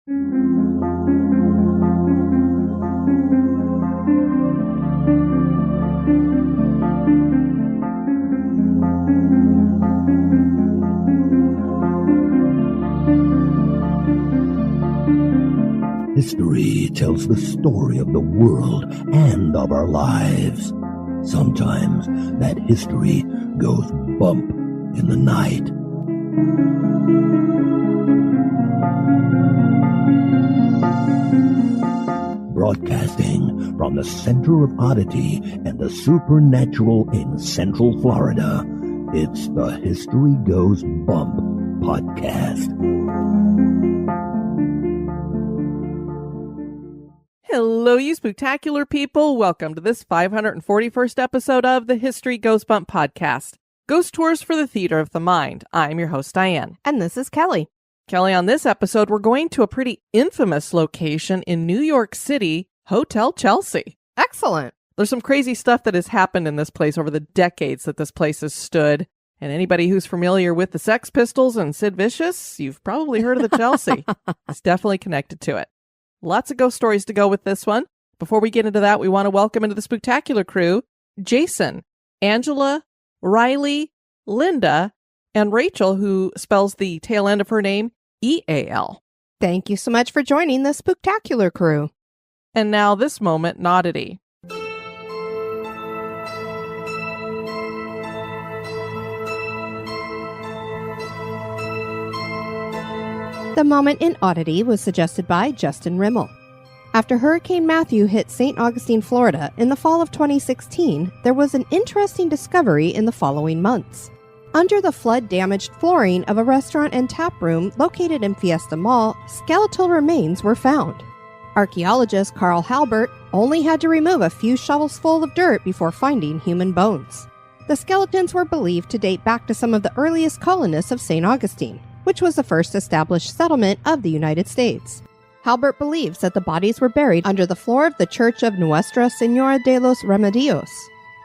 History tells the story of the world and of our lives. Sometimes that history goes bump in the night. Broadcasting from the center of oddity and the supernatural in Central Florida, it's the History Goes Bump podcast. Hello, you spooktacular people. Welcome to this 541st episode of the History Goes Bump podcast. Ghost Tours for the Theater of the Mind. I'm your host, Diane. And this is Kelly. Kelly, on this episode, we're going to a pretty infamous location in New York City, Hotel Chelsea. Excellent. There's some crazy stuff that has happened in this place over the decades that this place has stood. And anybody who's familiar with the Sex Pistols and Sid Vicious, you've probably heard of the Chelsea. It's definitely connected to it. Lots of ghost stories to go with this one. Before we get into that, we want to welcome into the spooktacular crew Jason, Angela, Riley, Linda, and Rachel, who spells the tail end of her name E-A-L. Thank you so much for joining the spooktacular crew. And now this moment, Oddity. The moment in Oddity was suggested by Justin Rimmel. After Hurricane Matthew hit St. Augustine, Florida in the fall of 2016, there was an interesting discovery in the following months. Under the flood-damaged flooring of a restaurant and tap room located in Fiesta Mall, skeletal remains were found. Archaeologist Carl Halbert only had to remove a few shovels full of dirt before finding human bones. The skeletons were believed to date back to some of the earliest colonists of St. Augustine, which was the first established settlement of the United States. Halbert believes that the bodies were buried under the floor of the Church of Nuestra Senora de los Remedios.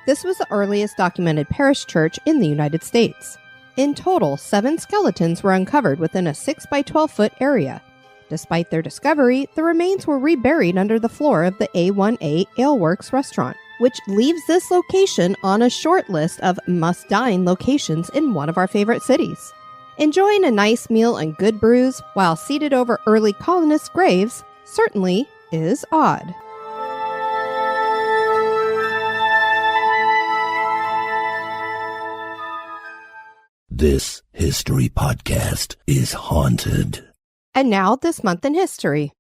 This was the earliest documented parish church in the United States. In total, 7 skeletons were uncovered within a 6 by 12-foot area. Despite their discovery, the remains were reburied under the floor of the A1A Aleworks restaurant, which leaves this location on a short list of must-dine locations in one of our favorite cities. Enjoying a nice meal and good brews while seated over early colonists' graves certainly is odd. This history podcast is haunted. And now, this month in history.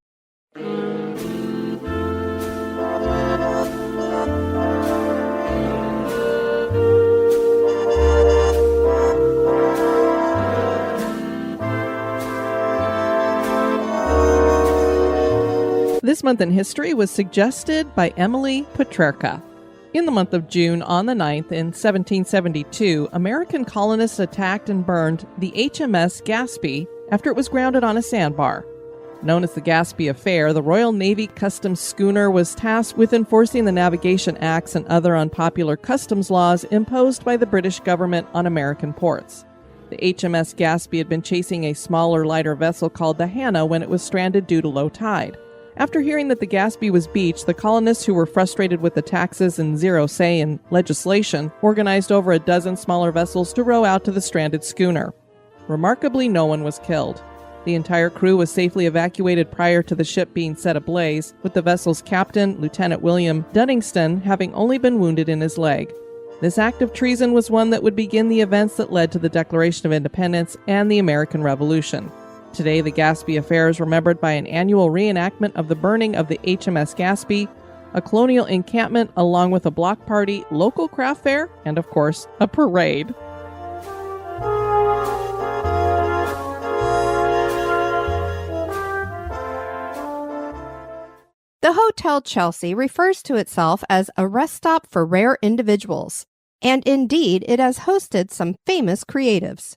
This month in history was suggested by Emily Petrarca. In the month of June on the 9th in 1772, American colonists attacked and burned the HMS Gaspee after it was grounded on a sandbar. Known as the Gaspee Affair, the Royal Navy customs schooner was tasked with enforcing the Navigation Acts and other unpopular customs laws imposed by the British government on American ports. The HMS Gaspee had been chasing a smaller, lighter vessel called the Hannah when it was stranded due to low tide. After hearing that the Gaspee was beached, the colonists who were frustrated with the taxes and zero say in legislation organized over a dozen smaller vessels to row out to the stranded schooner. Remarkably, no one was killed. The entire crew was safely evacuated prior to the ship being set ablaze, with the vessel's captain, Lieutenant William Duddingston, having only been wounded in his leg. This act of treason was one that would begin the events that led to the Declaration of Independence and the American Revolution. Today, the Gaspee Affair is remembered by an annual reenactment of the burning of the HMS Gaspee, a colonial encampment along with a block party, local craft fair, and of course, a parade. The Hotel Chelsea refers to itself as a rest stop for rare individuals, and indeed it has hosted some famous creatives.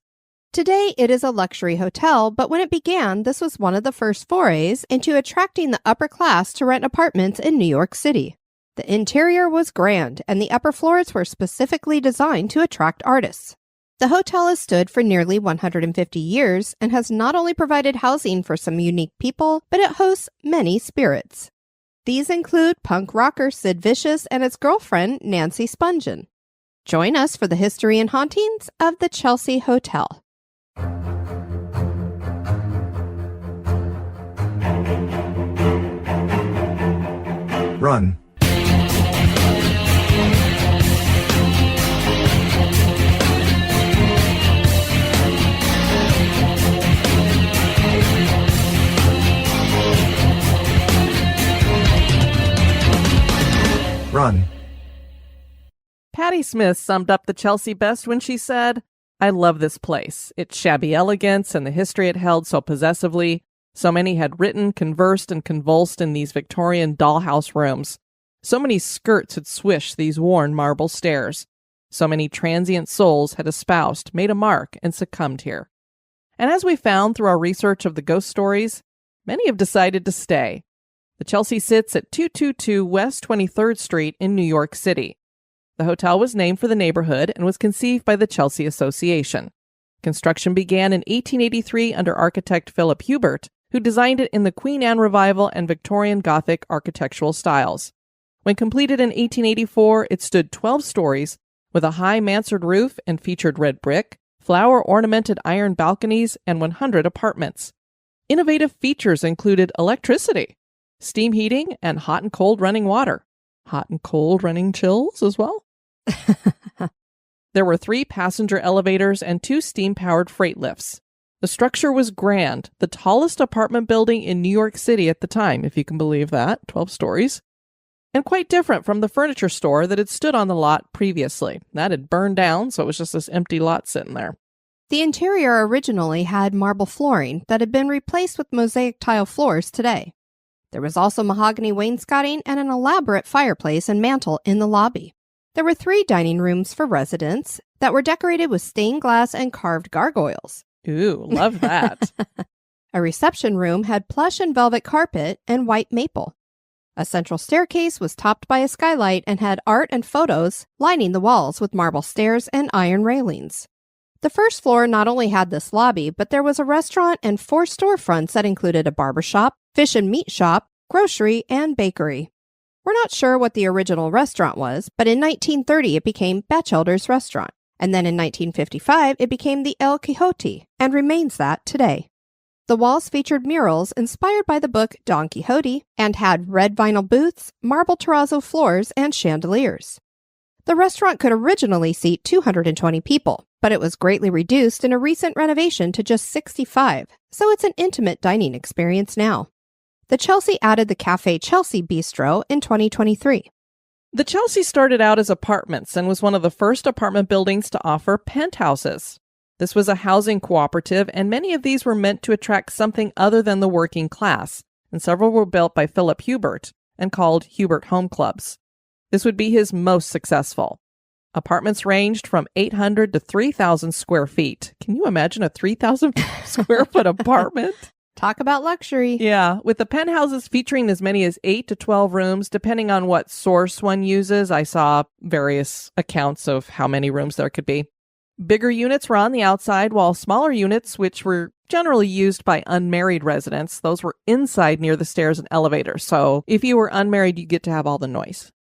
Today, it is a luxury hotel, but when it began, this was one of the first forays into attracting the upper class to rent apartments in New York City. The interior was grand, and the upper floors were specifically designed to attract artists. The hotel has stood for nearly 150 years and has not only provided housing for some unique people, but it hosts many spirits. These include punk rocker Sid Vicious and his girlfriend Nancy Spungen. Join us for the history and hauntings of the Chelsea Hotel. Run. Run. Patti Smith summed up the Chelsea best when she said, "I love this place. Its shabby elegance and the history it held so possessively. So many had written, conversed, and convulsed in these Victorian dollhouse rooms. So many skirts had swished these worn marble stairs. So many transient souls had espoused, made a mark, and succumbed here." And as we found through our research of the ghost stories, many have decided to stay. The Chelsea sits at 222 West 23rd Street in New York City. The hotel was named for the neighborhood and was conceived by the Chelsea Association. Construction began in 1883 under architect Philip Hubert, who designed it in the Queen Anne Revival and Victorian Gothic architectural styles. When completed in 1884, it stood 12 stories with a high mansard roof and featured red brick, flower-ornamented iron balconies, and 100 apartments. Innovative features included electricity, steam heating, and hot and cold running water. Hot and cold running chills as well. There were 3 passenger elevators and 2 steam-powered freight lifts. The structure was grand, the tallest apartment building in New York City at the time, if you can believe that, 12 stories, and quite different from the furniture store that had stood on the lot previously. That had burned down, so it was just this empty lot sitting there. The interior originally had marble flooring that had been replaced with mosaic tile floors today. There was also mahogany wainscoting and an elaborate fireplace and mantel in the lobby. There were 3 dining rooms for residents that were decorated with stained glass and carved gargoyles. Ooh, love that. A reception room had plush and velvet carpet and white maple. A central staircase was topped by a skylight and had art and photos lining the walls with marble stairs and iron railings. The first floor not only had this lobby, but there was a restaurant and 4 storefronts that included a barber shop, fish and meat shop, grocery, and bakery. We're not sure what the original restaurant was, but in 1930 it became Batchelder's Restaurant, and then in 1955 it became the El Quixote, and remains that today. The walls featured murals inspired by the book Don Quixote, and had red vinyl booths, marble terrazzo floors, and chandeliers. The restaurant could originally seat 220 people, but it was greatly reduced in a recent renovation to just 65, so it's an intimate dining experience now. The Chelsea added the Café Chelsea Bistro in 2023. The Chelsea started out as apartments and was one of the first apartment buildings to offer penthouses. This was a housing cooperative, and many of these were meant to attract something other than the working class, and several were built by Philip Hubert and called Hubert Home Clubs. This would be his most successful. Apartments ranged from 800 to 3,000 square feet. Can you imagine a 3,000 square foot apartment? Talk about luxury. Yeah, with the penthouses featuring as many as 8 to 12 rooms, depending on what source one uses. I saw various accounts of how many rooms there could be. Bigger units were on the outside, while smaller units, which were generally used by unmarried residents, those were inside near the stairs and elevators. So if you were unmarried, you get to have all the noise.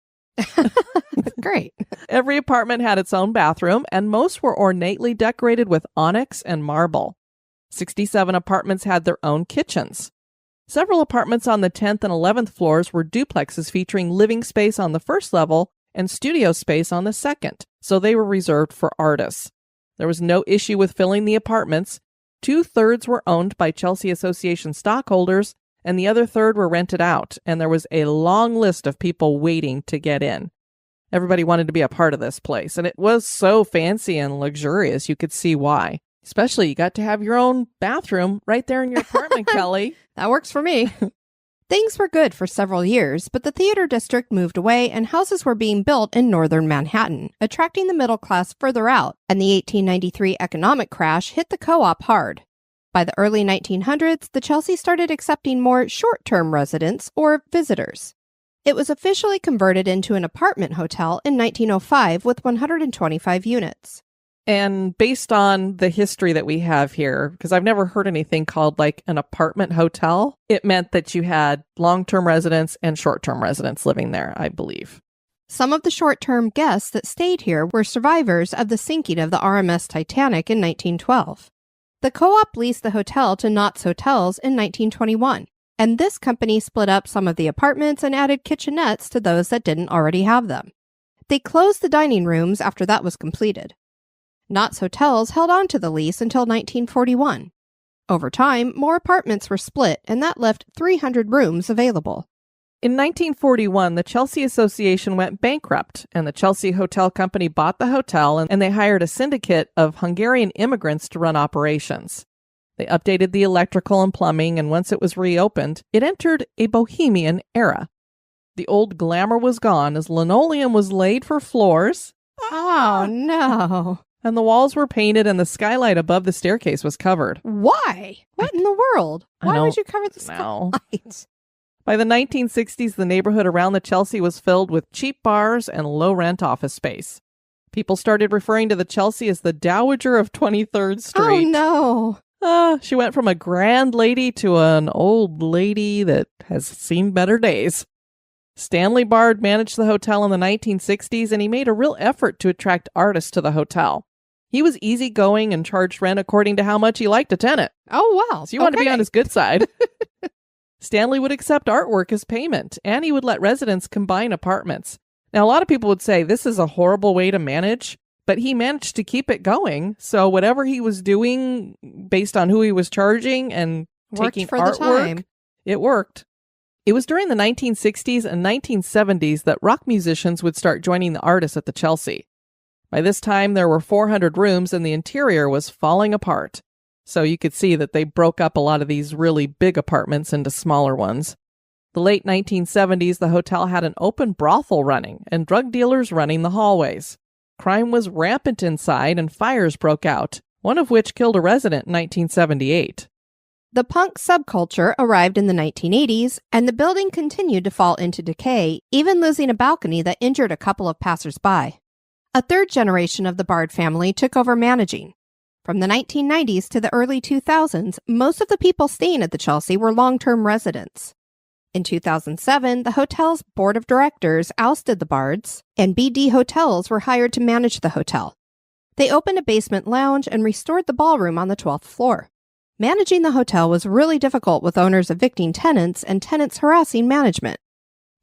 Great. Every apartment had its own bathroom, and most were ornately decorated with onyx and marble. 67 apartments had their own kitchens. Several apartments on the 10th and 11th floors were duplexes featuring living space on the first level and studio space on the second, so they were reserved for artists. There was no issue with filling the apartments. 2/3 were owned by Chelsea Association stockholders, and the other third were rented out, and there was a long list of people waiting to get in. Everybody wanted to be a part of this place, and it was so fancy and luxurious, you could see why. Especially, you got to have your own bathroom right there in your apartment, Kelly. That works for me. Things were good for several years, but the theater district moved away and houses were being built in northern Manhattan, attracting the middle class further out, and the 1893 economic crash hit the co-op hard. By the early 1900s, the Chelsea started accepting more short-term residents or visitors. It was officially converted into an apartment hotel in 1905 with 125 units. And based on the history that we have here, because I've never heard anything called like an apartment hotel, it meant that you had long-term residents and short-term residents living there, I believe. Some of the short-term guests that stayed here were survivors of the sinking of the RMS Titanic in 1912. The co-op leased the hotel to Knott's Hotels in 1921, and this company split up some of the apartments and added kitchenettes to those that didn't already have them. They closed the dining rooms after that was completed. Knott's Hotels held on to the lease until 1941. Over time, more apartments were split, and that left 300 rooms available. In 1941, the Chelsea Association went bankrupt, and the Chelsea Hotel Company bought the hotel, and they hired a syndicate of Hungarian immigrants to run operations. They updated the electrical and plumbing, and once it was reopened, it entered a bohemian era. The old glamour was gone as linoleum was laid for floors. Oh, no. And the walls were painted and the skylight above the staircase was covered. Why? What in the world? Why would you cover the skylight? By the 1960s, the neighborhood around the Chelsea was filled with cheap bars and low-rent office space. People started referring to the Chelsea as the Dowager of 23rd Street. Oh, no. She went from a grand lady to an old lady that has seen better days. Stanley Bard managed the hotel in the 1960s, and he made a real effort to attract artists to the hotel. He was easygoing and charged rent according to how much he liked a tenant. Oh, wow. So you want to be on his good side. Stanley would accept artwork as payment, and he would let residents combine apartments. Now, a lot of people would say this is a horrible way to manage, but he managed to keep it going. So whatever he was doing based on who he was charging and taking for artwork, the time. It worked. It was during the 1960s and 1970s that rock musicians would start joining the artists at the Chelsea. By this time, there were 400 rooms and the interior was falling apart. So you could see that they broke up a lot of these really big apartments into smaller ones. The late 1970s, the hotel had an open brothel running and drug dealers running the hallways. Crime was rampant inside and fires broke out, one of which killed a resident in 1978. The punk subculture arrived in the 1980s, and the building continued to fall into decay, even losing a balcony that injured a couple of passers-by. A third generation of the Bard family took over managing. From the 1990s to the early 2000s, most of the people staying at the Chelsea were long-term residents. In 2007, the hotel's board of directors ousted the Bards, and BD Hotels were hired to manage the hotel. They opened a basement lounge and restored the ballroom on the 12th floor. Managing the hotel was really difficult with owners evicting tenants and tenants harassing management.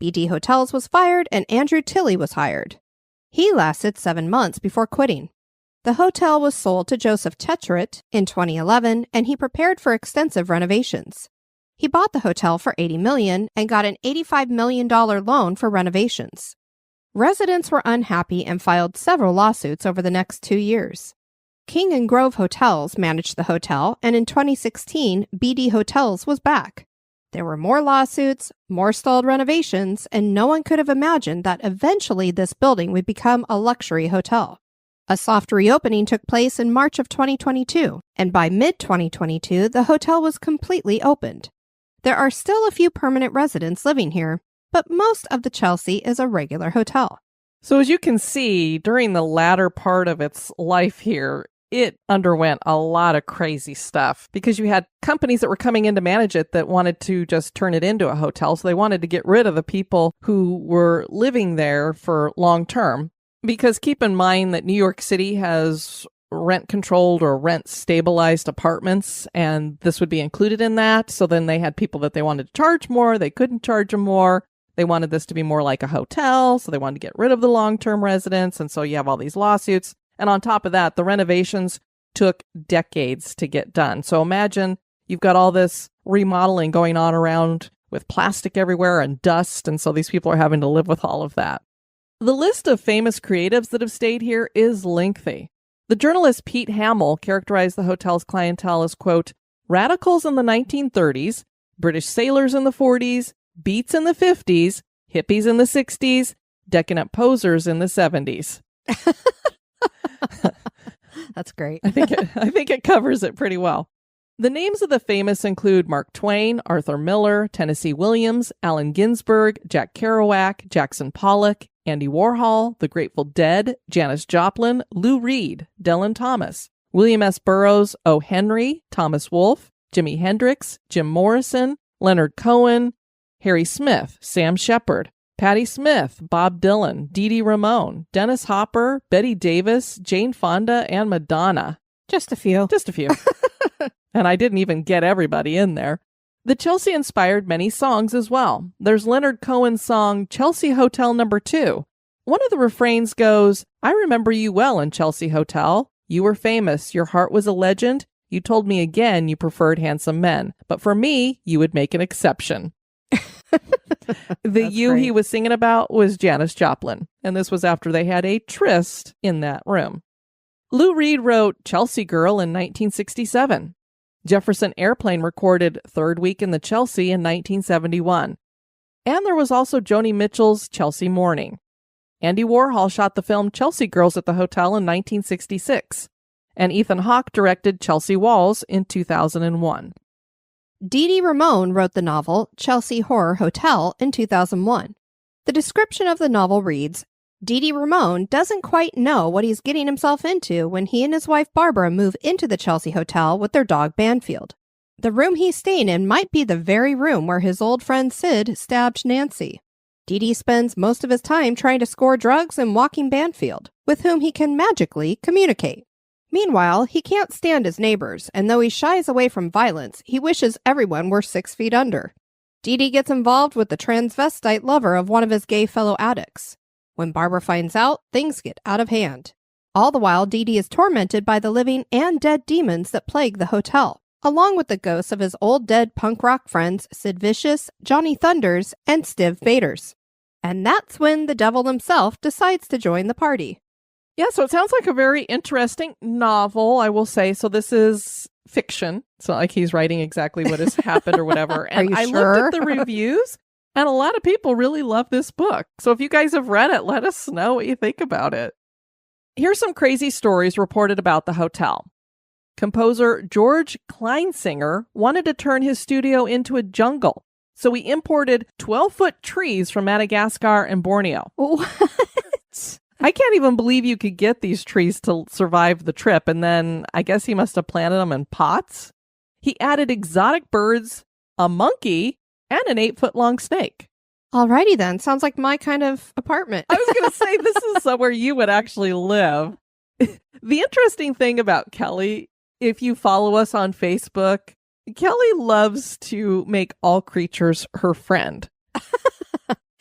BD Hotels was fired and Andrew Tilley was hired. He lasted 7 months before quitting. The hotel was sold to Joseph Techerit in 2011, and he prepared for extensive renovations. He bought the hotel for $80 million and got an $85 million loan for renovations. Residents were unhappy and filed several lawsuits over the next 2 years. King and Grove Hotels managed the hotel, and in 2016, BD Hotels was back. There were more lawsuits, more stalled renovations, and no one could have imagined that eventually this building would become a luxury hotel. A soft reopening took place in March of 2022, and by mid-2022, the hotel was completely opened. There are still a few permanent residents living here, but most of the Chelsea is a regular hotel. So as you can see, during the latter part of its life here, it underwent a lot of crazy stuff because you had companies that were coming in to manage it that wanted to just turn it into a hotel. So they wanted to get rid of the people who were living there for long term. Because keep in mind that New York City has rent-controlled or rent-stabilized apartments, and this would be included in that. So then they had people that they wanted to charge more. They couldn't charge them more. They wanted this to be more like a hotel, so they wanted to get rid of the long-term residents, and so you have all these lawsuits. And on top of that, the renovations took decades to get done. So imagine you've got all this remodeling going on around with plastic everywhere and dust, and so these people are having to live with all of that. The list of famous creatives that have stayed here is lengthy. The journalist Pete Hamill characterized the hotel's clientele as, quote, radicals in the 1930s, British sailors in the 40s, beats in the 50s, hippies in the 60s, decadent posers in the 70s. That's great. I think it covers it pretty well. The names of the famous include Mark Twain, Arthur Miller, Tennessee Williams, Allen Ginsberg, Jack Kerouac, Jackson Pollock, Andy Warhol, The Grateful Dead, Janis Joplin, Lou Reed, Dylan Thomas, William S. Burroughs, O. Henry, Thomas Wolfe, Jimi Hendrix, Jim Morrison, Leonard Cohen, Harry Smith, Sam Shepard, Patti Smith, Bob Dylan, Dee Dee Ramone, Dennis Hopper, Betty Davis, Jane Fonda, and Madonna. Just a few. Just a few. And I didn't even get everybody in there. The Chelsea inspired many songs as well. There's Leonard Cohen's song, Chelsea Hotel No. 2. One of the refrains goes, I remember you well in Chelsea Hotel. You were famous. Your heart was a legend. You told me again you preferred handsome men. But for me, you would make an exception. The you great. he was singing about was Janis Joplin. And this was after they had a tryst in that room. Lou Reed wrote Chelsea Girl in 1967. Jefferson Airplane recorded Third Week in the Chelsea in 1971. And there was also Joni Mitchell's Chelsea Morning. Andy Warhol shot the film Chelsea Girls at the Hotel in 1966. And Ethan Hawke directed Chelsea Walls in 2001. Dee Dee Ramone wrote the novel Chelsea Horror Hotel in 2001. The description of the novel reads, Dee Dee Ramone doesn't quite know what he's getting himself into when he and his wife Barbara move into the Chelsea Hotel with their dog Banfield. The room he's staying in might be the very room where his old friend Sid stabbed Nancy. Dee Dee spends most of his time trying to score drugs and walking Banfield, with whom he can magically communicate. Meanwhile, he can't stand his neighbors, and though he shies away from violence, he wishes everyone were 6 feet under. Dee Dee gets involved with the transvestite lover of one of his gay fellow addicts. When Barbara finds out, things get out of hand. All the while, Dee Dee is tormented by the living and dead demons that plague the hotel, along with the ghosts of his old dead punk rock friends Sid Vicious, Johnny Thunders, and Stiv Bators. And that's when the devil himself decides to join the party. Yeah, so it sounds like a very interesting novel, I will say. So this is fiction. It's not like he's writing exactly what has happened or whatever. And you I sure? looked at the reviews, and a lot of people really love this book. So if you guys have read it, let us know what you think about it. Here's some crazy stories reported about the hotel. Composer George Kleinsinger wanted to turn his studio into a jungle. So he imported 12-foot trees from Madagascar and Borneo. What? I can't even believe you could get these trees to survive the trip, and then I guess he must have planted them in pots. He added exotic birds, a monkey, and an 8-foot-long snake. Alrighty then. Sounds like my kind of apartment. I was going to say, this is somewhere you would actually live. The interesting thing about Kelly, if you follow us on Facebook, Kelly loves to make all creatures her friend.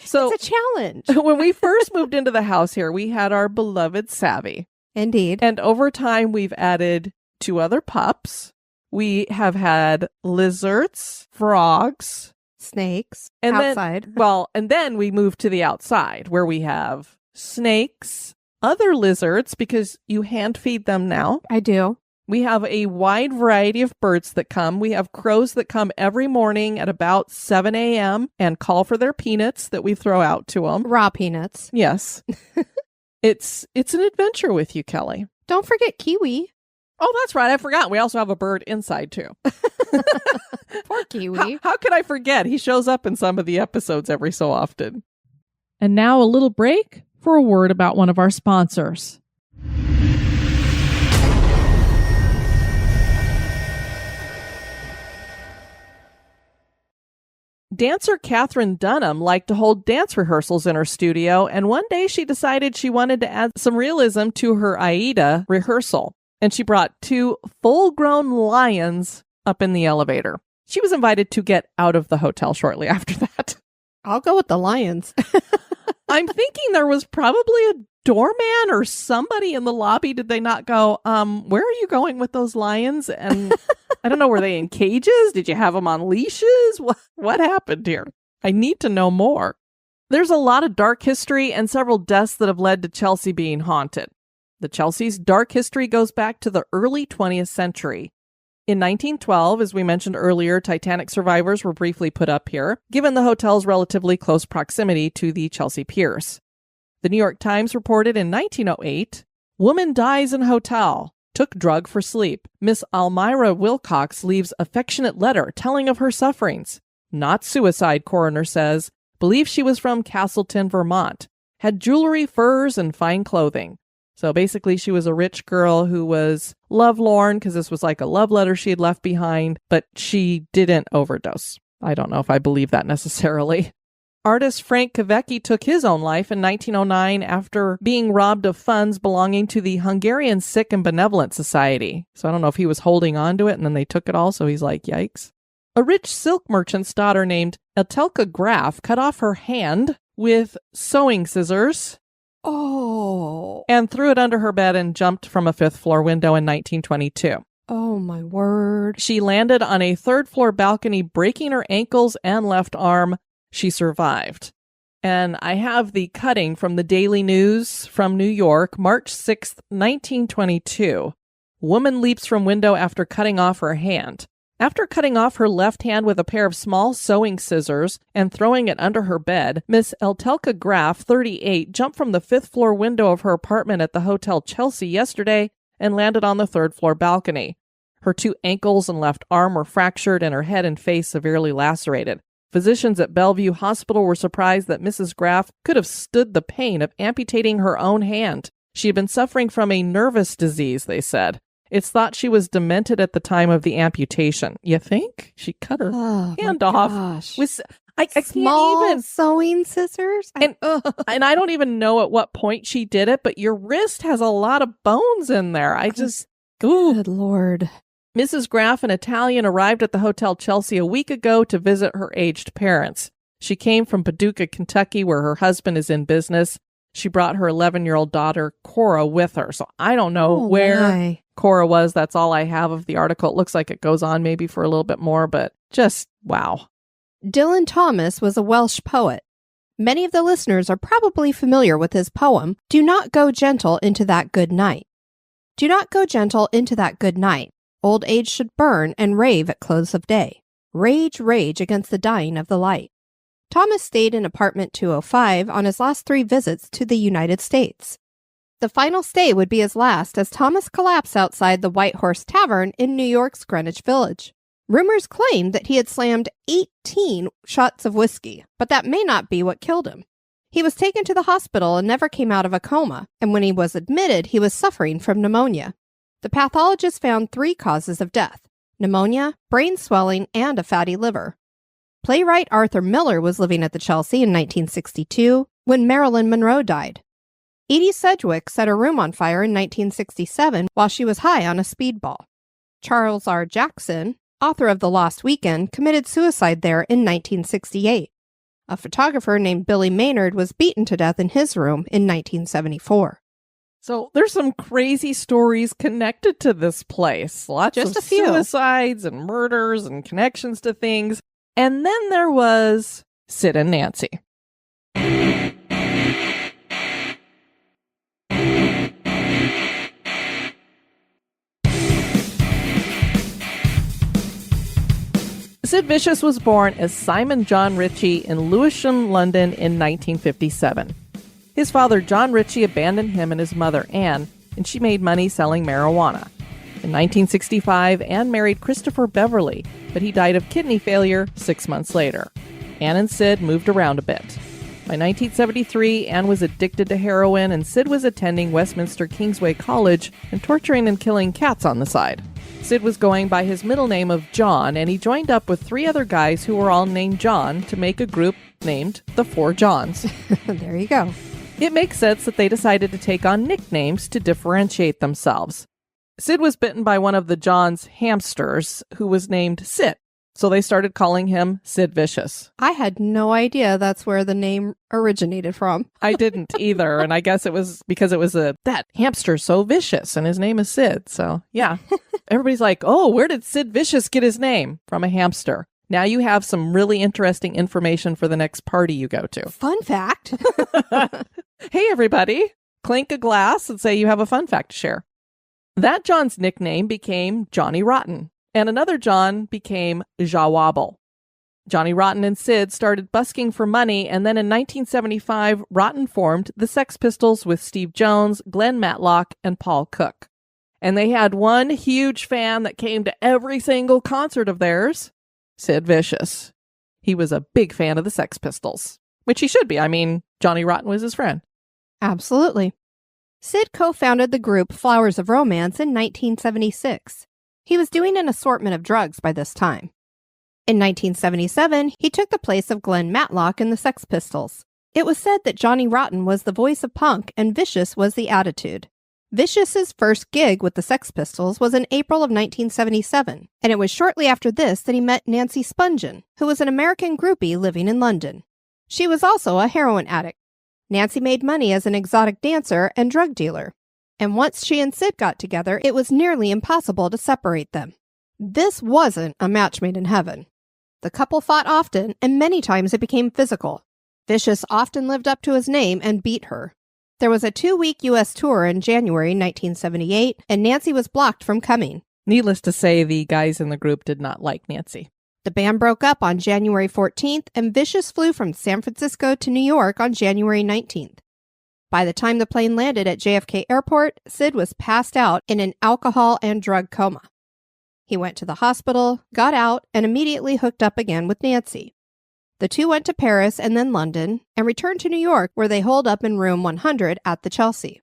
So it's a challenge. When we first moved into the house here, we had our beloved Savvy. Indeed. And over time, we've added 2 other pups. We have had lizards, frogs, Snakes. and Outside. and then we moved to the outside where we have snakes, other lizards, because you hand feed them now. I do. We have a wide variety of birds that come. We have crows that come every morning at about 7 a.m. and call for their peanuts that we throw out to them. Raw peanuts. Yes. It's an adventure with you, Kelly. Don't forget Kiwi. Oh, that's right. I forgot. We also have a bird inside, too. Poor Kiwi. How could I forget? He shows up in some of the episodes every so often. And now a little break for a word about one of our sponsors. Dancer Katherine Dunham liked to hold dance rehearsals in her studio, and one day she decided she wanted to add some realism to her Aida rehearsal, and she brought 2 full-grown lions up in the elevator. She was invited to get out of the hotel shortly after that. I'll go with the lions. I'm thinking there was probably a doorman or somebody in the lobby. Did they not go, where are you going with those lions? And I don't know, were they in cages? Did you have them on leashes? What happened here? I need to know more. There's a lot of dark history and several deaths that have led to Chelsea being haunted. The Chelsea's dark history goes back to the early 20th century. In 1912, as we mentioned earlier, Titanic survivors were briefly put up here, given the hotel's relatively close proximity to the Chelsea Piers. The New York Times reported in 1908, woman dies in hotel, took drug for sleep. Miss Almira Wilcox leaves affectionate letter telling of her sufferings. Not suicide, coroner says. Believes she was from Castleton, Vermont. had jewelry, furs, and fine clothing. So basically, she was a rich girl who was lovelorn because this was like a love letter she had left behind, but she didn't overdose. I don't know if I believe that necessarily. Artist Frank Kavecki took his own life in 1909 after being robbed of funds belonging to the Hungarian Sick and Benevolent Society. So I don't know if he was holding on to it and then they took it all, so he's like, yikes. A rich silk merchant's daughter named Etelka Graf cut off her hand with sewing scissors. Oh. And threw it under her bed and jumped from a 5th floor window in 1922. Oh, my word. She landed on a 3rd floor balcony, breaking her ankles and left arm. She survived. And I have the cutting from the Daily News from New York, March 6th, 1922. Woman leaps from window after cutting off her hand. After cutting off her left hand with a pair of small sewing scissors and throwing it under her bed, Miss Etelka Graf, 38, jumped from the 5th floor window of her apartment at the Hotel Chelsea yesterday and landed on the 3rd floor balcony. Her 2 ankles and left arm were fractured and her head and face severely lacerated. Physicians at Bellevue Hospital were surprised that Mrs. Graf could have stood the pain of amputating her own hand. She had been suffering from a nervous disease, they said. It's thought she was demented at the time of the amputation. You think? She cut her hand off. With, I Small can't even. sewing scissors? And I don't even know at what point she did it, but your wrist has a lot of bones in there. Good Lord. Mrs. Graf, an Italian, arrived at the Hotel Chelsea a week ago to visit her aged parents. She came from Paducah, Kentucky, where her husband is in business. She brought her 11-year-old daughter, Cora, with her. So I don't know where Cora was. That's all I have of the article. It looks like it goes on maybe for a little bit more, but just wow. Dylan Thomas was a Welsh poet. Many of the listeners are probably familiar with his poem, Do Not Go Gentle Into That Good Night. Do not go gentle into that good night. Old age should burn and rave at close of day. Rage, rage against the dying of the light. Thomas stayed in apartment 205 on his last 3 visits to the United States. The final stay would be his last as Thomas collapsed outside the White Horse Tavern in New York's Greenwich Village. Rumors claimed that he had slammed 18 shots of whiskey, but that may not be what killed him. He was taken to the hospital and never came out of a coma, and when he was admitted, he was suffering from pneumonia. The pathologist found 3 causes of death: pneumonia, brain swelling, and a fatty liver. Playwright Arthur Miller was living at the Chelsea in 1962 when Marilyn Monroe died. Edie Sedgwick set her room on fire in 1967 while she was high on a speedball. Charles R. Jackson, author of The Lost Weekend, committed suicide there in 1968. A photographer named Billy Maynard was beaten to death in his room in 1974. So there's some crazy stories connected to this place. Lots Just of a few. suicides and murders and connections to things. And then there was Sid and Nancy. Sid Vicious was born as Simon John Ritchie in Lewisham, London in 1957. His father, John Ritchie, abandoned him and his mother, Anne, and she made money selling marijuana. In 1965, Anne married Christopher Beverly, but he died of kidney failure 6 months later. Anne and Sid moved around a bit. By 1973, Anne was addicted to heroin, and Sid was attending Westminster Kingsway College and torturing and killing cats on the side. Sid was going by his middle name of John, and he joined up with 3 other guys who were all named John to make a group named the Four Johns. There you go. It makes sense that they decided to take on nicknames to differentiate themselves. Sid was bitten by one of the John's hamsters, who was named Sid, so they started calling him Sid Vicious. I had no idea that's where the name originated from. I didn't either, and I guess it was because it was that hamster's so vicious, and his name is Sid, so yeah. Everybody's like, oh, where did Sid Vicious get his name? From a hamster. Now you have some really interesting information for the next party you go to. Fun fact. Hey, everybody. Clink a glass and say you have a fun fact to share. That John's nickname became Johnny Rotten, and another John became Jawabble. Johnny Rotten and Sid started busking for money, and then in 1975, Rotten formed the Sex Pistols with Steve Jones, Glenn Matlock, and Paul Cook. And they had one huge fan that came to every single concert of theirs, Sid Vicious. He was a big fan of the Sex Pistols, which he should be. I mean, Johnny Rotten was his friend. Absolutely. Sid co-founded the group Flowers of Romance in 1976. He was doing an assortment of drugs by this time. In 1977, he took the place of Glenn Matlock in the Sex Pistols. It was said that Johnny Rotten was the voice of punk and Vicious was the attitude. Vicious's first gig with the Sex Pistols was in April of 1977, and it was shortly after this that he met Nancy Spungen, who was an American groupie living in London. She was also a heroin addict. Nancy made money as an exotic dancer and drug dealer, and once she and Sid got together, it was nearly impossible to separate them. This wasn't a match made in heaven. The couple fought often, and many times it became physical. Vicious often lived up to his name and beat her. There was a 2-week U.S. tour in January 1978, and Nancy was blocked from coming. Needless to say, the guys in the group did not like Nancy. The band broke up on January 14th, and Vicious flew from San Francisco to New York on January 19th. By the time the plane landed at JFK Airport, Sid was passed out in an alcohol and drug coma. He went to the hospital, got out, and immediately hooked up again with Nancy. The two went to Paris and then London, and returned to New York, where they holed up in room 100 at the Chelsea.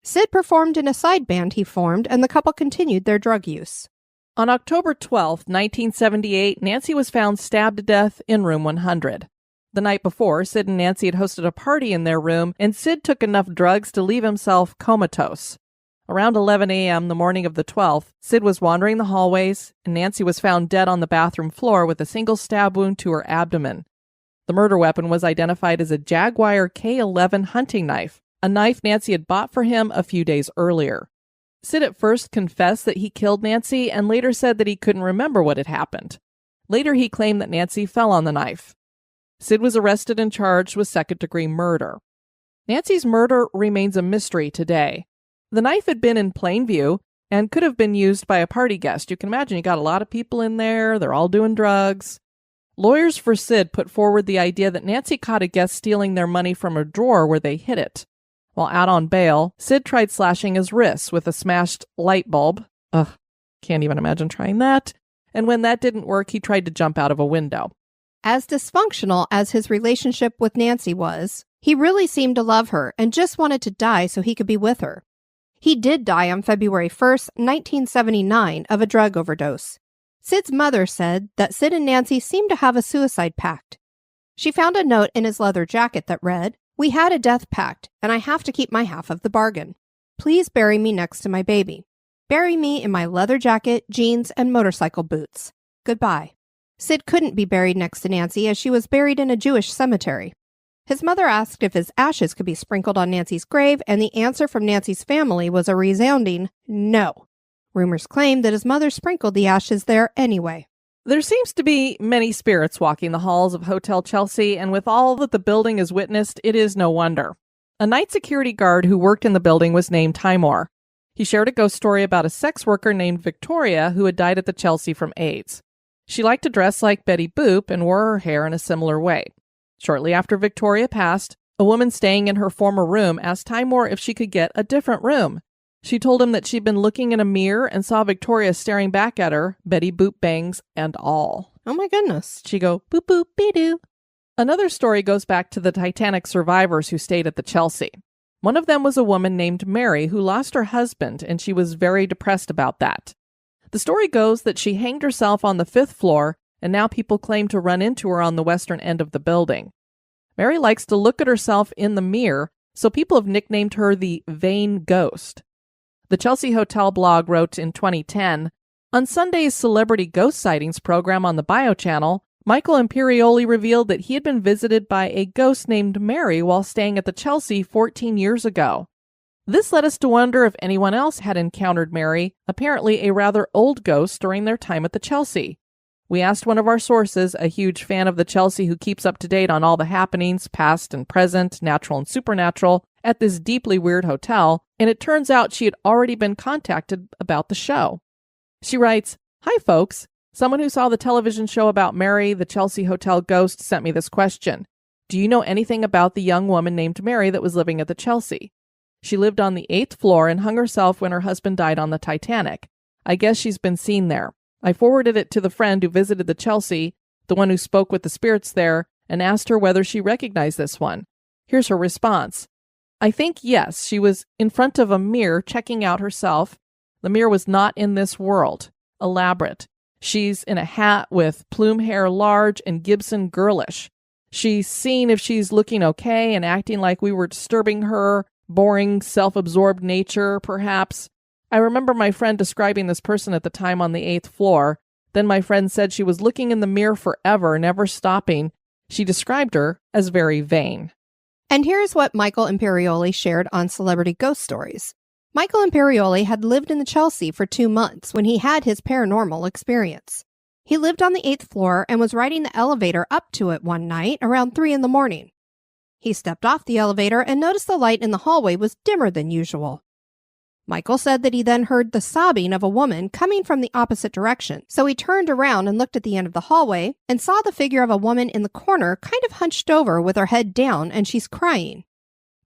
Sid performed in a side band he formed, and the couple continued their drug use. On October 12, 1978, Nancy was found stabbed to death in room 100. The night before, Sid and Nancy had hosted a party in their room, and Sid took enough drugs to leave himself comatose. Around 11 a.m. the morning of the 12th, Sid was wandering the hallways, and Nancy was found dead on the bathroom floor with a single stab wound to her abdomen. The murder weapon was identified as a Jaguar K11 hunting knife, a knife Nancy had bought for him a few days earlier. Sid at first confessed that he killed Nancy and later said that he couldn't remember what had happened. Later he claimed that Nancy fell on the knife. Sid was arrested and charged with second-degree murder. Nancy's murder remains a mystery today. The knife had been in plain view and could have been used by a party guest. You can imagine you got a lot of people in there, they're all doing drugs. Lawyers for Sid put forward the idea that Nancy caught a guest stealing their money from a drawer where they hid it. While out on bail, Sid tried slashing his wrists with a smashed light bulb. Ugh, can't even imagine trying that. And when that didn't work, he tried to jump out of a window. As dysfunctional as his relationship with Nancy was, he really seemed to love her and just wanted to die so he could be with her. He did die on February 1st, 1979, of a drug overdose. Sid's mother said that Sid and Nancy seemed to have a suicide pact. She found a note in his leather jacket that read, "We had a death pact, and I have to keep my half of the bargain. Please bury me next to my baby. Bury me in my leather jacket, jeans, and motorcycle boots. Goodbye." Sid couldn't be buried next to Nancy as she was buried in a Jewish cemetery. His mother asked if his ashes could be sprinkled on Nancy's grave, and the answer from Nancy's family was a resounding no. Rumors claimed that his mother sprinkled the ashes there anyway. There seems to be many spirits walking the halls of Hotel Chelsea, and with all that the building has witnessed, it is no wonder. A night security guard who worked in the building was named Timor. He shared a ghost story about a sex worker named Victoria who had died at the Chelsea from AIDS. She liked to dress like Betty Boop and wore her hair in a similar way. Shortly after Victoria passed, a woman staying in her former room asked Timor if she could get a different room. She told him that she'd been looking in a mirror and saw Victoria staring back at her, Betty Boop bangs and all. Oh my goodness. She go, boop boop be-doo. Another story goes back to the Titanic survivors who stayed at the Chelsea. One of them was a woman named Mary who lost her husband, and she was very depressed about that. The story goes that she hanged herself on the 5th floor, and now people claim to run into her on the western end of the building. Mary likes to look at herself in the mirror, so people have nicknamed her the Vain Ghost. The Chelsea Hotel blog wrote in 2010, on Sunday's Celebrity Ghost Sightings program on the Bio Channel, Michael Imperioli revealed that he had been visited by a ghost named Mary while staying at the Chelsea 14 years ago. This led us to wonder if anyone else had encountered Mary, apparently a rather old ghost, during their time at the Chelsea. We asked one of our sources, a huge fan of the Chelsea who keeps up to date on all the happenings, past and present, natural and supernatural, at this deeply weird hotel, and it turns out she had already been contacted about the show. She writes, "Hi folks, someone who saw the television show about Mary, the Chelsea Hotel ghost, sent me this question. Do you know anything about the young woman named Mary that was living at the Chelsea? She lived on the 8th floor and hung herself when her husband died on the Titanic. I guess she's been seen there. I forwarded it to the friend who visited the Chelsea, the one who spoke with the spirits there, and asked her whether she recognized this one. Here's her response. I think, yes, she was in front of a mirror checking out herself. The mirror was not in this world. Elaborate. She's in a hat with plume hair large and Gibson girlish. She's seen if she's looking okay and acting like we were disturbing her boring, self-absorbed nature, perhaps. I remember my friend describing this person at the time on the 8th floor. Then my friend said she was looking in the mirror forever, never stopping. She described her as very vain. And here's what Michael Imperioli shared on Celebrity Ghost Stories. Michael Imperioli had lived in the Chelsea for 2 months when he had his paranormal experience. He lived on the 8th floor and was riding the elevator up to it one night around 3 a.m. He stepped off the elevator and noticed the light in the hallway was dimmer than usual. Michael said that he then heard the sobbing of a woman coming from the opposite direction, so he turned around and looked at the end of the hallway and saw the figure of a woman in the corner kind of hunched over with her head down, and she's crying.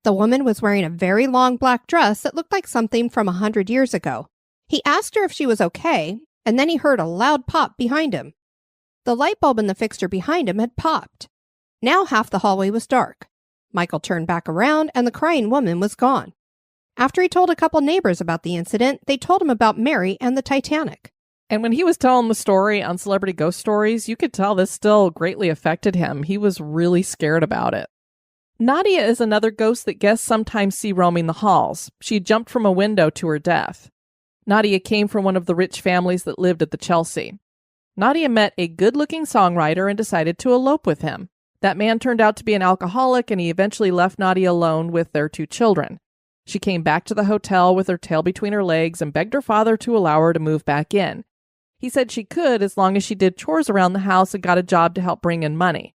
The woman was wearing a very long black dress that looked like something from 100 years ago. He asked her if she was okay, and then he heard a loud pop behind him. The light bulb in the fixture behind him had popped. Now half the hallway was dark. Michael turned back around, and the crying woman was gone. After he told a couple neighbors about the incident, they told him about Mary and the Titanic. And when he was telling the story on Celebrity Ghost Stories, you could tell this still greatly affected him. He was really scared about it. Nadia is another ghost that guests sometimes see roaming the halls. She jumped from a window to her death. Nadia came from one of the rich families that lived at the Chelsea. Nadia met a good-looking songwriter and decided to elope with him. That man turned out to be an alcoholic, and he eventually left Nadia alone with their 2 children. She came back to the hotel with her tail between her legs and begged her father to allow her to move back in. He said she could as long as she did chores around the house and got a job to help bring in money.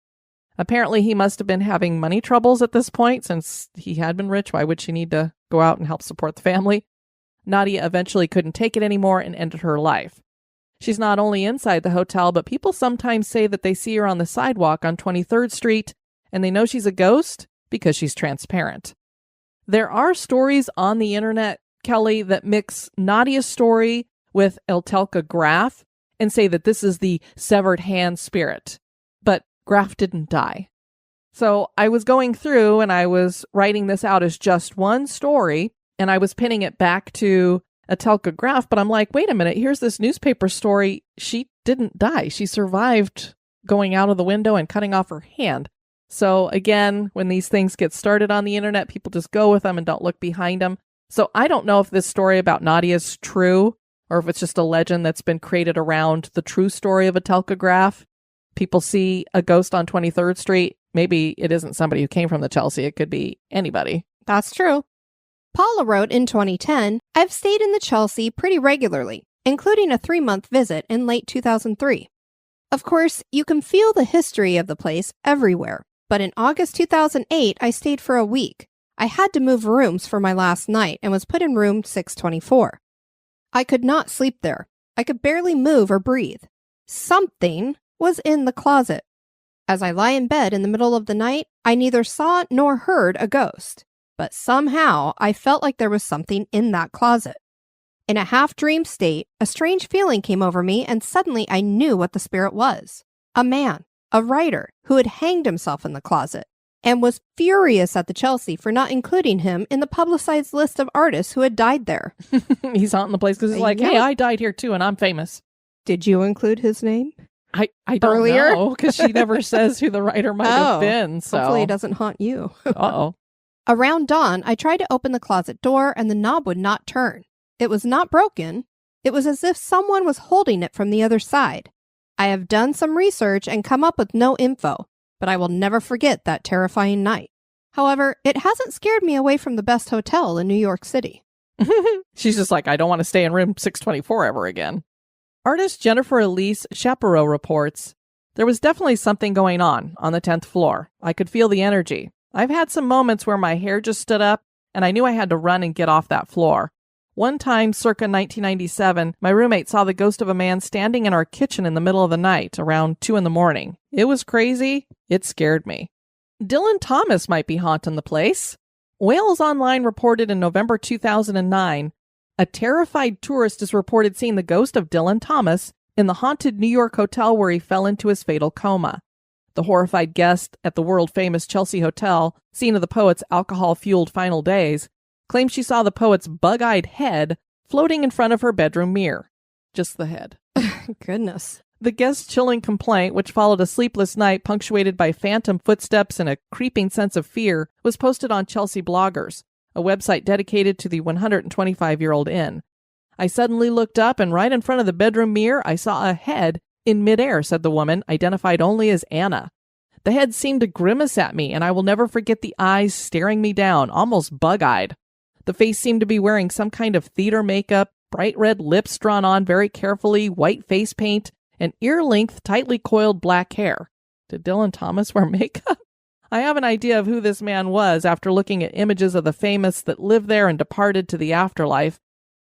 Apparently, he must have been having money troubles at this point. Since he had been rich, why would she need to go out and help support the family? Nadia eventually couldn't take it anymore and ended her life. She's not only inside the hotel, but people sometimes say that they see her on the sidewalk on 23rd Street, and they know she's a ghost because she's transparent. There are stories on the internet, Kelly, that mix Nadia's story with Eltelka Graf and say that this is the severed hand spirit. But Graf didn't die. So I was going through and I was writing this out as just one story, and I was pinning it back to Eltelka Graf, but I'm like, wait a minute, here's this newspaper story. She didn't die. She survived going out of the window and cutting off her hand. So again, when these things get started on the internet, people just go with them and don't look behind them. So I don't know if this story about Nadia is true or if it's just a legend that's been created around the true story of Eltelka Graf. People see a ghost on 23rd Street. Maybe it isn't somebody who came from the Chelsea. It could be anybody. That's true. Paula wrote in 2010, I've stayed in the Chelsea pretty regularly, including a 3-month visit in late 2003. Of course, you can feel the history of the place everywhere. But in August 2008, I stayed for a week. I had to move rooms for my last night and was put in room 624. I could not sleep there. I could barely move or breathe. Something was in the closet. As I lie in bed in the middle of the night, I neither saw nor heard a ghost. But somehow, I felt like there was something in that closet. In a half-dream state, a strange feeling came over me, and suddenly I knew what the spirit was. A man. A writer who had hanged himself in the closet and was furious at the Chelsea for not including him in the publicized list of artists who had died there. He's haunting the place because he's like, hey, I died here too and I'm famous. Did you include his name? I don't know because she never says who the writer might have been. So hopefully it doesn't haunt you. Uh-oh. Around dawn, I tried to open the closet door and the knob would not turn. It was not broken. It was as if someone was holding it from the other side. I have done some research and come up with no info, but I will never forget that terrifying night. However, it hasn't scared me away from the best hotel in New York City. She's just like, I don't want to stay in room 624 ever again. Artist Jennifer Elise Chaparro reports, there was definitely something going on the 10th floor. I could feel the energy. I've had some moments where my hair just stood up and I knew I had to run and get off that floor. One time, circa 1997, my roommate saw the ghost of a man standing in our kitchen in the middle of the night, around 2 a.m. It was crazy. It scared me. Dylan Thomas might be haunting the place. Wales Online reported in November 2009, a terrified tourist is reported seeing the ghost of Dylan Thomas in the haunted New York hotel where he fell into his fatal coma. the horrified guest at the world-famous Chelsea Hotel, scene of the poet's alcohol-fueled final days, claimed she saw the poet's bug-eyed head floating in front of her bedroom mirror. Just the head. Goodness. The guest's chilling complaint, which followed a sleepless night punctuated by phantom footsteps and a creeping sense of fear, was posted on Chelsea Bloggers, a website dedicated to the 125-year-old inn. I suddenly looked up, and right in front of the bedroom mirror, I saw a head in midair, said the woman, identified only as Anna. The head seemed to grimace at me, and I will never forget the eyes staring me down, almost bug-eyed. The face seemed to be wearing some kind of theater makeup, bright red lips drawn on very carefully, white face paint, and ear-length, tightly coiled black hair. Did Dylan Thomas wear makeup? I have an idea of who this man was after looking at images of the famous that lived there and departed to the afterlife.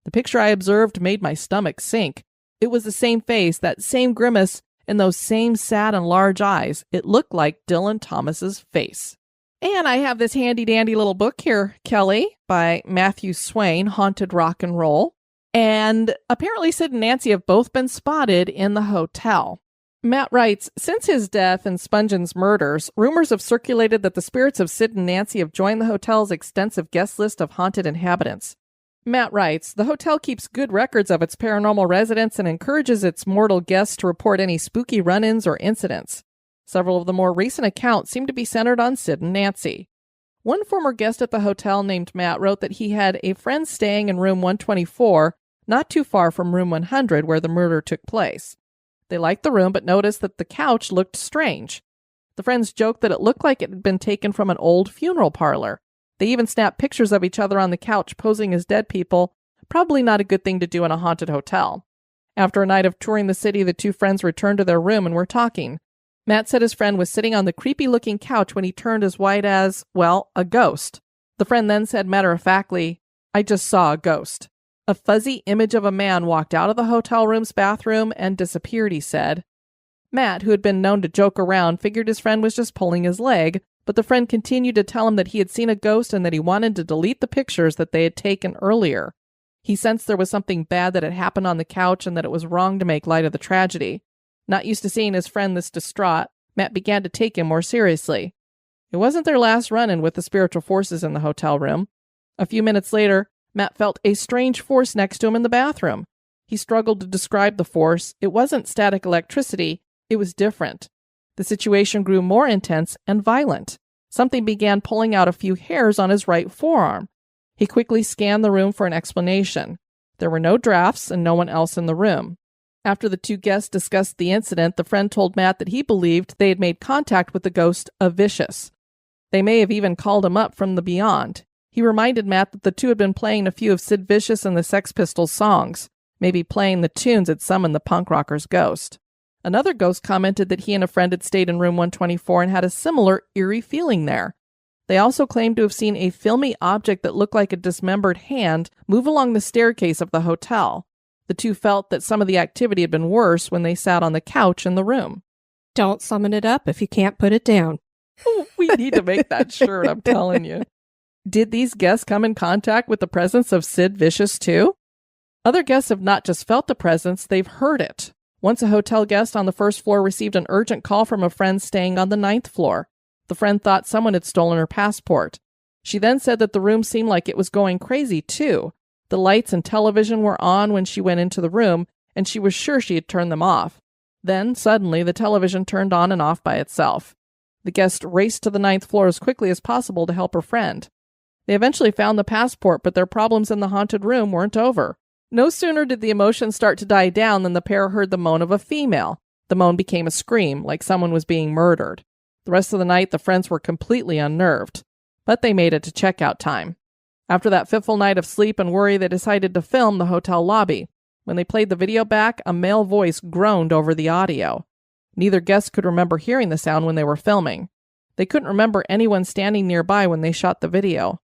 The picture I observed made my stomach sink. It was the same face, that same grimace, and those same sad and large eyes. It looked like Dylan Thomas's face. And I have this handy-dandy little book here, Kelly, by Matthew Swain, Haunted Rock and Roll. And apparently Sid and Nancy have both been spotted in the hotel. Matt writes, since his death and Spungen's murders, rumors have circulated that the spirits of Sid and Nancy have joined the hotel's extensive guest list of haunted inhabitants. Matt writes, the hotel keeps good records of its paranormal residents and encourages its mortal guests to report any spooky run-ins or incidents. Several of the more recent accounts seem to be centered on Sid and Nancy. One former guest at the hotel named Matt wrote that he had a friend staying in room 124, not too far from room 100 where the murder took place. They liked the room but noticed that the couch looked strange. The friends joked that it looked like it had been taken from an old funeral parlor. They even snapped pictures of each other on the couch posing as dead people, probably not a good thing to do in a haunted hotel. After a night of touring the city, the two friends returned to their room and were talking. Matt said his friend was sitting on the creepy-looking couch when he turned as white as, well, a ghost. The friend then said matter-of-factly, I just saw a ghost. A fuzzy image of a man walked out of the hotel room's bathroom and disappeared, he said. Matt, who had been known to joke around, figured his friend was just pulling his leg, but the friend continued to tell him that he had seen a ghost and that he wanted to delete the pictures that they had taken earlier. He sensed there was something bad that had happened on the couch and that it was wrong to make light of the tragedy. Not used to seeing his friend this distraught, Matt began to take him more seriously. It wasn't their last run-in with the spiritual forces in the hotel room. A few minutes later, Matt felt a strange force next to him in the bathroom. He struggled to describe the force. It wasn't static electricity. It was different. The situation grew more intense and violent. Something began pulling out a few hairs on his right forearm. He quickly scanned the room for an explanation. There were no drafts and no one else in the room. After the two guests discussed the incident, the friend told Matt that he believed they had made contact with the ghost of Vicious. They may have even called him up from the beyond. He reminded Matt that the two had been playing a few of Sid Vicious and the Sex Pistols songs, maybe playing the tunes that summoned the punk rocker's ghost. Another ghost commented that he and a friend had stayed in room 124 and had a similar eerie feeling there. They also claimed to have seen a filmy object that looked like a dismembered hand move along the staircase of the hotel. The two felt that some of the activity had been worse when they sat on the couch in the room. Don't summon it up if you can't put it down. We need to make that shirt, I'm telling you. Did these guests come in contact with the presence of Sid Vicious too? Other guests have not just felt the presence, they've heard it. Once a hotel guest on the first floor received an urgent call from a friend staying on the 9th floor. The friend thought someone had stolen her passport. She then said that the room seemed like it was going crazy too. The lights and television were on when she went into the room, and she was sure she had turned them off. Then, suddenly, the television turned on and off by itself. The guest raced to the 9th floor as quickly as possible to help her friend. They eventually found the passport, but their problems in the haunted room weren't over. No sooner did the emotions start to die down than the pair heard the moan of a female. The moan became a scream, like someone was being murdered. The rest of the night, the friends were completely unnerved. But they made it to checkout time. After that fitful night of sleep and worry, they decided to film the hotel lobby. When they played the video back, a male voice groaned over the audio. Neither guest could remember hearing the sound when they were filming. They couldn't remember anyone standing nearby when they shot the video.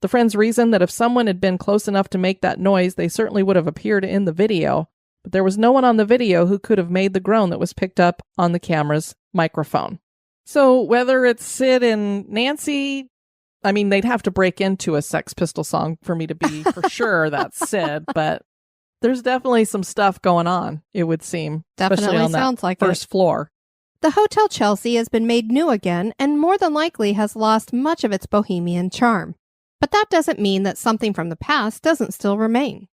The friends reasoned that if someone had been close enough to make that noise, they certainly would have appeared in the video, but there was no one on the video who could have made the groan that was picked up on the camera's microphone. So whether it's Sid and Nancy, I mean, they'd have to break into a Sex Pistol song for me to be for sure that's Sid, but there's definitely some stuff going on, it would seem. Definitely especially on sounds that like first floor. The Hotel Chelsea has been made new again and more than likely has lost much of its bohemian charm. But that doesn't mean that something from the past doesn't still remain.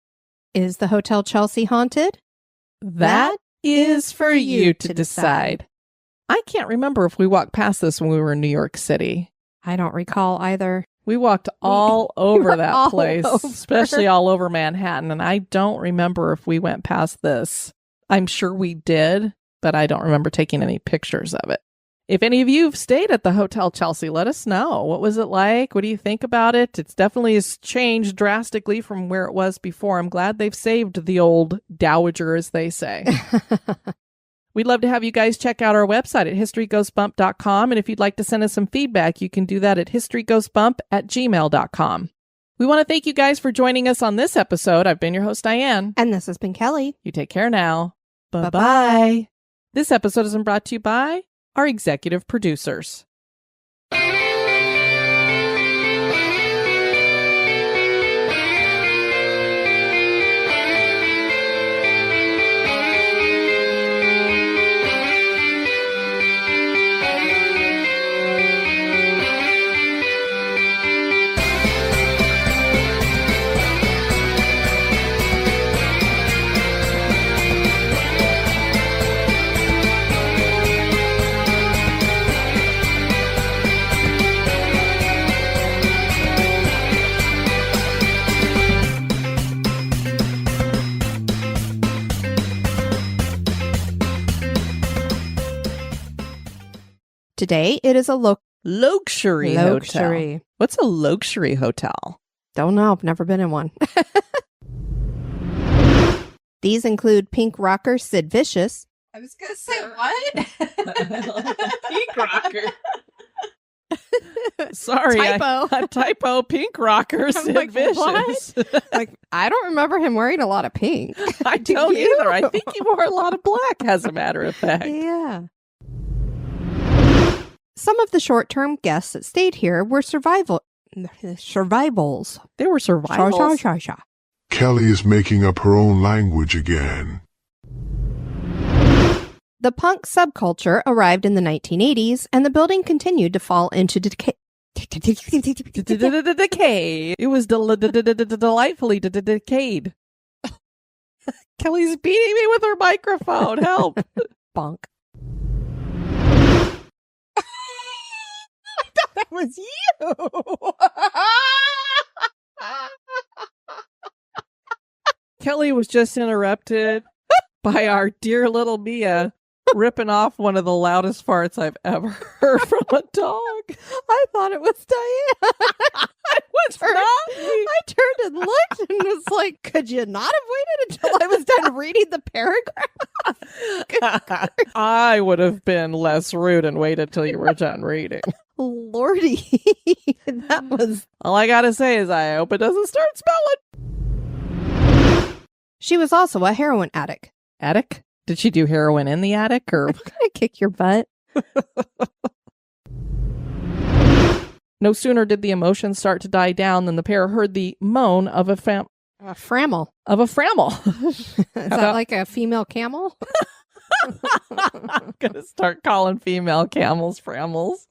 Is the Hotel Chelsea haunted? That is for you to decide. I can't remember if we walked past this when we were in New York City. I don't recall either. We walked all over were that all place, over. especially all over Manhattan, and I don't remember if we went past this. I'm sure we did, but I don't remember taking any pictures of it. If any of you have stayed at the Hotel Chelsea, let us know. What was it like? What do you think about it? It's definitely has changed drastically from where it was before. I'm glad they've saved the old dowager, as they say. We'd love to have you guys check out our website at historygoesbump.com. And if you'd like to send us some feedback, you can do that at historygoesbump@gmail.com. We want to thank you guys for joining us on this episode. I've been your host, Diane. And this has been Kelly. You take care now. Bye-bye. Bye-bye. This episode has been brought to you by our executive producers. Today, it is a Luxury hotel. luxury. What's a luxury hotel? Don't know. I've never been in one. These include pink rocker Sid Vicious. I was going to say, what? Pink rocker. Sorry. Typo. A typo. Pink rocker Sid like, Vicious. Like, I don't remember him wearing a lot of pink. I Do don't you? either. I think he wore a lot of black, as a matter of fact. Yeah. Some of the short-term guests that stayed here were survivals. They were survivals. Kelly is making up her own language again. The punk subculture arrived in the 1980s, and the building continued to fall into decay. Decay. It was delightfully decayed. Kelly's beating me with her microphone. Help. Bonk. That was you. Kelly was just interrupted by our dear little Mia ripping off one of the loudest farts I've ever heard from a dog. I thought it was Diane. It was not me. I turned and looked and was like, could you not have waited until I was done reading the paragraph? I would have been less rude and waited till you were done reading. Lordy. That was... All I gotta say is I hope it doesn't start smelling. She was also a heroin addict. Attic? Did she do heroin in the attic or? I'm gonna kick your butt. No sooner did the emotions start to die down than the pair heard the moan of a A framel. of a framel. Is that like a female camel? I'm gonna start calling female camels framels.